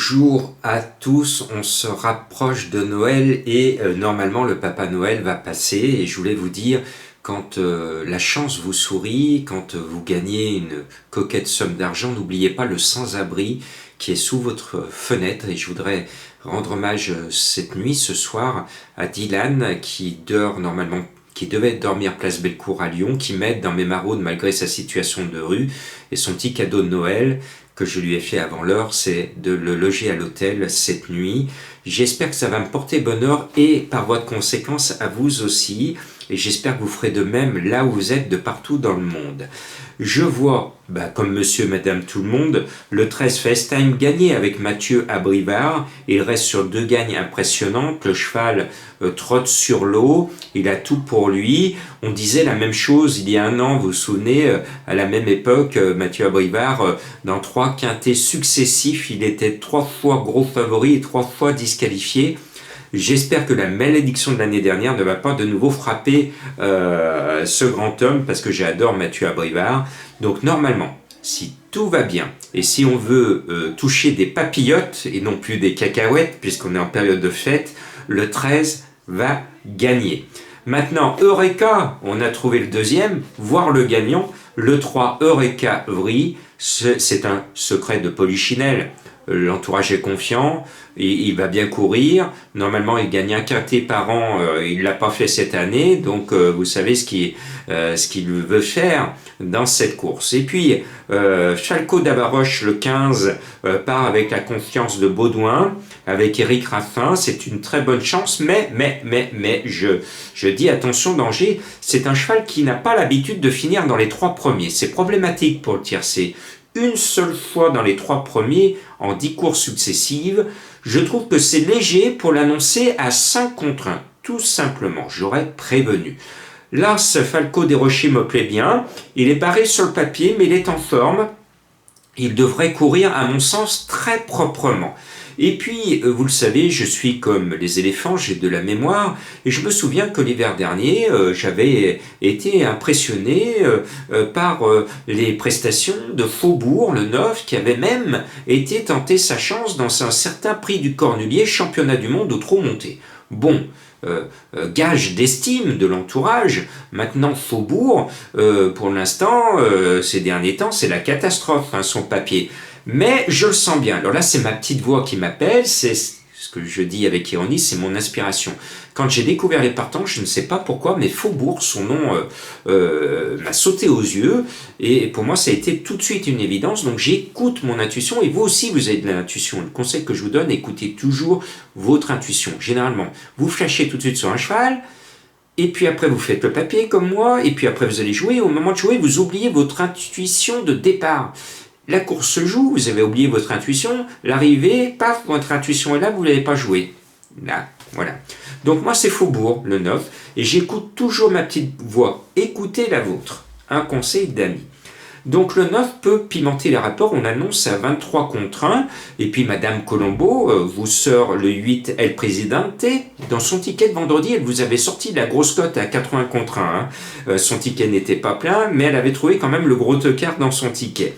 Bonjour à tous, on se rapproche de Noël et normalement le Papa Noël va passer et je voulais vous dire quand la chance vous sourit, quand vous gagnez une coquette somme d'argent, n'oubliez pas le sans-abri qui est sous votre fenêtre et je voudrais rendre hommage cette nuit, ce soir, à Dylan qui dort normalement, qui devait dormir place Bellecour à Lyon, qui m'aide dans mes maraudes malgré sa situation de rue et son petit cadeau de Noël que je lui ai fait avant l'heure, c'est de le loger à l'hôtel cette nuit. J'espère que ça va me porter bonheur et par voie de conséquence à vous aussi. Et j'espère que vous ferez de même là où vous êtes de partout dans le monde. Je vois, comme monsieur, madame, tout le monde, le 13 FaceTime gagner avec Mathieu Abrivard. Il reste sur 2 gagnes impressionnantes. Le cheval trotte sur l'eau. Il a tout pour lui. On disait la même chose il y a un an, vous vous souvenez, à la même époque, Mathieu Abrivard, dans 3 quintets successifs, il était 3 fois gros favori et 3 fois disqualifié. J'espère que la malédiction de l'année dernière ne va pas de nouveau frapper ce grand homme parce que j'adore Mathieu Abrivard. Donc normalement, si tout va bien et si on veut toucher des papillotes et non plus des cacahuètes puisqu'on est en période de fête, le 13 va gagner. Maintenant, Eureka, on a trouvé le deuxième, voire le gagnant. Le 3, Eureka Vry, c'est un secret de Polichinelle. L'entourage est confiant, il va bien courir. Normalement, il gagne un quintet par an. Il l'a pas fait cette année, donc vous savez ce qu'il veut faire dans cette course. Et puis, Falco d'Avaroche, le 15, part avec la confiance de Baudouin, avec Éric Raffin. C'est une très bonne chance, mais je dis attention, danger. C'est un cheval qui n'a pas l'habitude de finir dans les 3 premiers. C'est problématique pour le tiercé. Une seule fois dans les 3 premiers en 10 courses successives, je trouve que c'est léger pour l'annoncer à 5 contre 1. Tout simplement, j'aurais prévenu. Là, ce Falco des Rochers me plaît bien. Il est barré sur le papier, mais il est en forme. Il devrait courir, à mon sens, très proprement. Et puis, vous le savez, je suis comme les éléphants, j'ai de la mémoire, et je me souviens que l'hiver dernier, j'avais été impressionné par les prestations de Faubourg, le 9, qui avait même été tenté sa chance dans un certain prix du Cornulier, championnat du monde au trot monté. Bon, gage d'estime de l'entourage. Maintenant, Faubourg, pour l'instant, ces derniers temps, c'est la catastrophe, son papier. Mais je le sens bien. Alors là, c'est ma petite voix qui m'appelle, c'est ce que je dis avec ironie, c'est mon inspiration. Quand j'ai découvert les partants, je ne sais pas pourquoi, mais Faubourg, son nom m'a sauté aux yeux, et pour moi, ça a été tout de suite une évidence, donc j'écoute mon intuition, et vous aussi, vous avez de l'intuition. Le conseil que je vous donne, écoutez toujours votre intuition. Généralement, vous flashez tout de suite sur un cheval, et puis après, vous faites le papier comme moi, et puis après, vous allez jouer. Au moment de jouer, vous oubliez votre intuition de départ. La course se joue, vous avez oublié votre intuition, l'arrivée, paf, votre intuition est là, vous ne l'avez pas joué. Là, voilà. Donc moi, c'est Faubourg, le 9, et j'écoute toujours ma petite voix. Écoutez la vôtre. Un conseil d'ami. Donc le 9 peut pimenter les rapports, on annonce à 23 contre 1, et puis Madame Colombo vous sort le 8 El Presidente. Dans son ticket de vendredi, elle vous avait sorti la grosse cote à 80 contre 1. Son ticket n'était pas plein, mais elle avait trouvé quand même le gros tocard dans son ticket.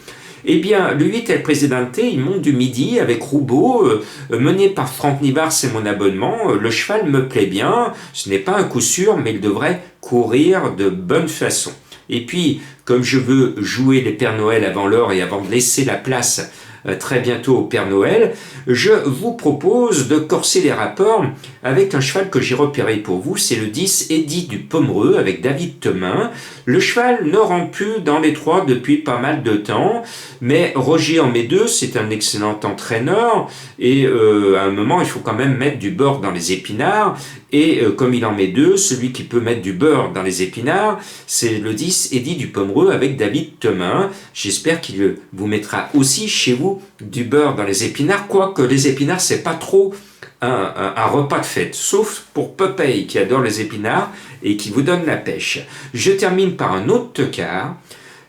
Eh bien, le 8 El Presidente, il monte du midi avec Roubaud, mené par Franck Nivard, c'est mon abonnement. Le cheval me plaît bien, ce n'est pas un coup sûr, mais il devrait courir de bonne façon. Et puis, comme je veux jouer les Pères Noël avant l'heure et avant de laisser la place très bientôt au Père Noël, je vous propose de corser les rapports avec un cheval que j'ai repéré pour vous, c'est le 10 Eddy du Pomereux avec David Temin. Le cheval ne rentre plus dans les 3 depuis pas mal de temps, mais Roger en met 2, c'est un excellent entraîneur, et à un moment il faut quand même mettre du beurre dans les épinards, et comme il en met 2, celui qui peut mettre du beurre dans les épinards, c'est le 10 Eddy du Pomereux avec David Temin. J'espère qu'il vous mettra aussi chez vous du beurre dans les épinards, quoique les épinards c'est pas trop un repas de fête, sauf pour Popeye qui adore les épinards et qui vous donne la pêche. Je termine par un autre tocard,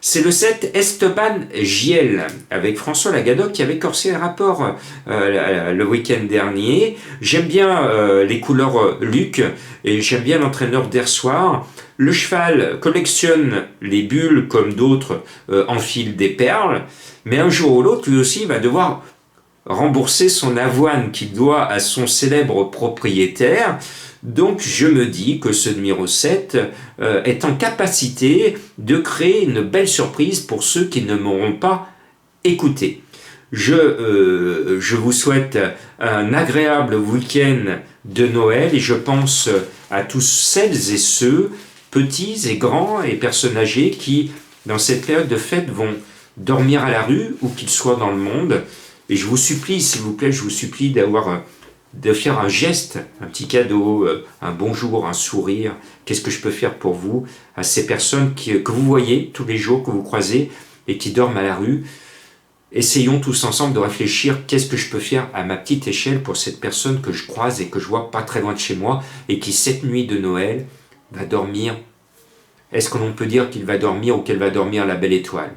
c'est le 7 Esteban Giel avec François Lagadoc qui avait corsé les rapports le week-end dernier. J'aime bien les couleurs Luc et j'aime bien l'entraîneur d'Ersoir. Le cheval collectionne les bulles comme d'autres enfilent des perles, mais un jour ou l'autre, lui aussi va devoir rembourser son avoine qu'il doit à son célèbre propriétaire. Donc je me dis que ce numéro 7 est en capacité de créer une belle surprise pour ceux qui ne m'auront pas écouté. Je vous souhaite un agréable week-end de Noël et je pense à tous celles et ceux, petits et grands et personnes âgées qui, dans cette période de fête, vont dormir à la rue ou qu'ils soient dans le monde. Et je vous supplie, s'il vous plaît, je vous supplie de faire un geste, un petit cadeau, un bonjour, un sourire. Qu'est-ce que je peux faire pour vous, à ces personnes que vous voyez tous les jours, que vous croisez et qui dorment à la rue. Essayons tous ensemble de réfléchir qu'est-ce que je peux faire à ma petite échelle pour cette personne que je croise et que je vois pas très loin de chez moi et qui cette nuit de Noël va dormir. Est-ce que l'on peut dire qu'il va dormir ou qu'elle va dormir à la belle étoile ?